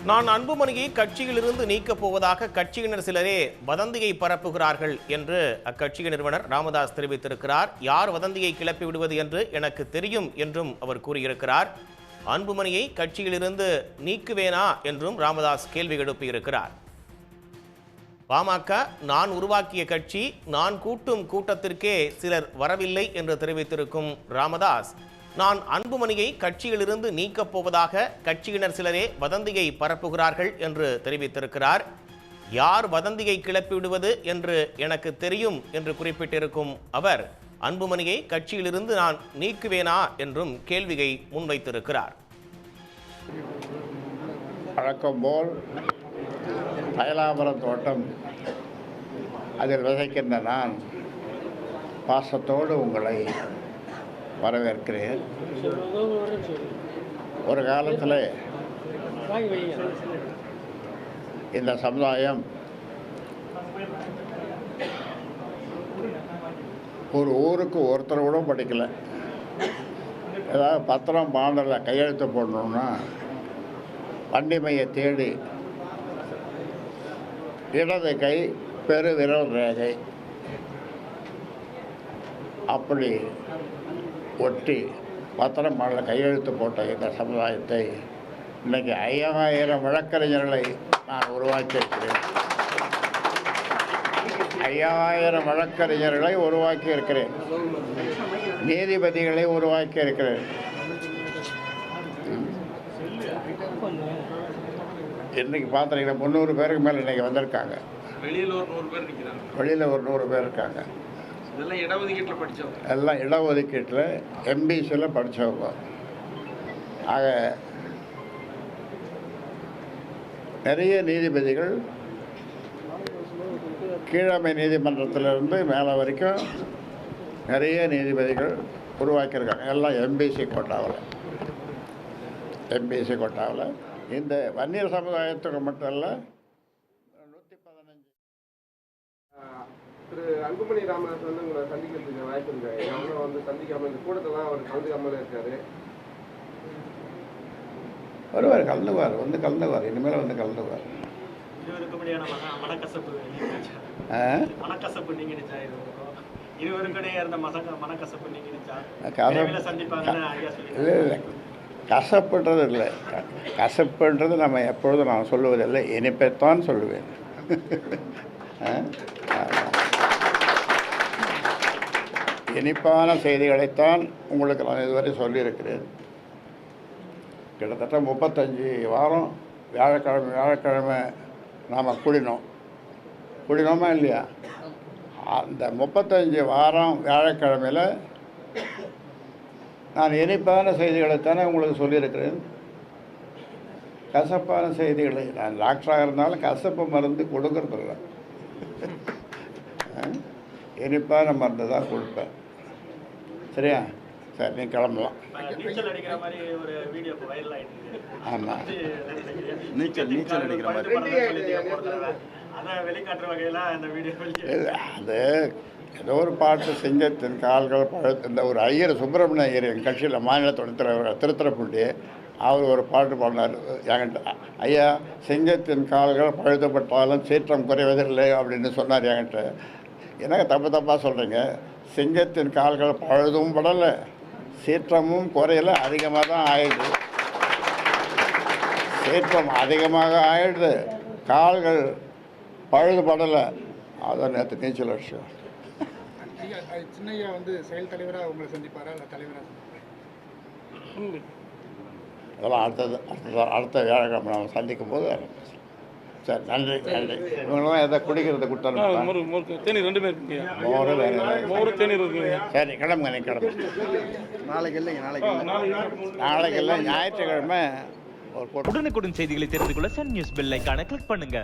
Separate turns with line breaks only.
நான் அன்புமணியை கட்சியிலிருந்து நீக்கப் போவதாக கட்சியினர் சிலரே வதந்தியை பரப்புகிறார்கள் என்று அக்கட்சியின் நிறுவனர் ராமதாஸ் தெரிவித்திருக்கிறார். யார் வதந்தியை கிளப்பி விடுவது என்று எனக்கு தெரியும் என்றும் அவர் கூறியிருக்கிறார். அன்புமணியை கட்சியிலிருந்து நீக்குவேனா என்றும் ராமதாஸ் கேள்வி எழுப்பியிருக்கிறார். பாமக நான் உருவாக்கிய கட்சி, நான் கூட்டும் கூட்டத்திற்கே சிலர் வரவில்லை என்று தெரிவித்திருக்கும் ராமதாஸ், நான் அன்புமணியை கட்சியிலிருந்து நீக்கப் போவதாக கட்சியினர் சிலரே வதந்தியை பரப்புகிறார்கள் என்று தெரிவித்திருக்கிறார். யார் வதந்தியை கிளப்பிவிடுவது என்று எனக்கு தெரியும் என்று குறிப்பிட்டிருக்கும் அவர், அன்புமணியை கட்சியிலிருந்து நான் நீக்குவேனா என்றும் கேள்வியை முன்வைத்திருக்கிறார்.
வழக்கம் போல் தைலாபுரம் தோட்டம் அதில் விதைக்கின்ற நான் பாசத்தோடு உங்களை வரவேற்கிறேன். ஒரு காலத்தில் இந்த சமுதாயம் ஒரு ஊருக்கு ஒருத்தர் கூட படிக்கலை. ஏதாவது பத்திரம் பாண்டில் கையெழுத்து போடணுன்னா வண்டிமையை தேடி இடது கை பெரு விரல் ரேகை அப்படி ஒட்டி பத்திரம் பாண்டில் கையெழுத்து போட்ட இந்த சமுதாயத்தை இன்றைக்கி 5000 வழக்கறிஞர்களை நான் உருவாக்கியிருக்கிறேன். 5000 வழக்கறிஞர்களை உருவாக்கி இருக்கிறேன். நீதிபதிகளை உருவாக்கி இருக்கிறேன். இன்றைக்கி பார்த்துருக்கீங்க 300 பேருக்கு மேலே இன்றைக்கி வந்திருக்காங்க. வெளியில் ஒரு 100 பேர் இருக்காங்க. எல்லாம் இடஒதுக்கீட்டில் எம்பிசியில் படித்தவங்க. ஆக நிறைய நீதிபதிகள் கீழமை நீதிமன்றத்திலிருந்து மேலே வரைக்கும் நிறைய நீதிபதிகள் உருவாக்கியிருக்காங்க. எல்லாம் எம்பிசி கோட்டாவில் இந்த வன்னியர் சமுதாயத்துக்கு மட்டும் இல்லை, 115
திரு அன்புமணி ராமதாஸ் வந்து உங்களை சந்திக்கிறதுக்கு வாய்ப்பு இருக்காரு. அவங்களும் வந்து சந்திக்காமல் இந்த கூட்டத்தெல்லாம் அவர் கலந்துக்காமல் இருக்காரு.
வருவார், கலந்துவார், கலந்துவார், இனிமேல் கலந்துவார். இல்லை, கசப்புன்றது இல்லை. கசப்புன்றது நம்ம எப்பொழுதும் நான் சொல்லுவதில்லை, இனிப்பைத்தான் சொல்லுவேன். இனிப்பான செய்திகளைத்தான் உங்களுக்கு நான் இதுவரை சொல்லியிருக்கிறேன். கிட்டத்தட்ட 35 வாரம் வியாழக்கிழமை நாம் கூடினோமா இல்லையா? அந்த 35 வாரம் வியாழக்கிழமையில் நான் இனிப்பான செய்திகளைத்தானே உங்களுக்கு சொல்லியிருக்கிறேன். கசப்பான செய்திகளை நான் டாக்டராக இருந்தாலும் கசப்பு மருந்து கொடுக்கறதில்ல, இனிப்பான மருந்து தான் கொடுப்பேன். சரியா? சரி, நீ கிளம்பலாம். ஆமாம், நீச்சல் அடிக்கிற மாதிரி அது ஏதோ ஒரு பாட்டு, சிங்கத்தின் கால்கள் பழுத்து, இந்த ஒரு ஐயர் சுப்பிரமணிய ஐயர் எங்கள் கட்சியில் மாநில துணைத் தலைவர் திருத்துறைப்பூண்டி, அவர் ஒரு பாட்டு பாடினார் என்கிட்ட. ஐயா, சிங்கத்தின் கால்கள் பழுத்தப்பட்டாலும் சீற்றம் குறைவதில்லை அப்படின்னு சொன்னார் என்கிட்ட. எனக்கு தப்பாக சொல்கிறீங்க. சிங்கத்தின் கால்கள் பழுதும் படலை, சீற்றமும் குறையலை, அதிகமாக தான் ஆயிடுது. சீற்றம் அதிகமாக ஆயிடுது, கால்கள் பழுதுபடலை. அதான் நேற்று நீச்சல் அடிச்சோம்.
சின்னையா வந்து செயல் தலைவராக உங்களை சந்திப்பாரா இல்லை தலைவராக?
அதெல்லாம் அடுத்த வியாழக்கிழமை நாம் சந்திக்கும் போது. சரி, நன்றி. இவங்களாம் எதை குடிக்கிறது கொடுத்தாலும்
தேநீர் 2 பேர்
சரி, கிளம்புங்க. நீ கிளம்பு. நாளைக்கு இல்லை, ஞாயிற்றுக்கிழமை.
உடனுக்குடன் செய்திகளை தெரிந்து கொள்ள சன் நியூஸ் பெல் ஐகானை கிளிக் பண்ணுங்க.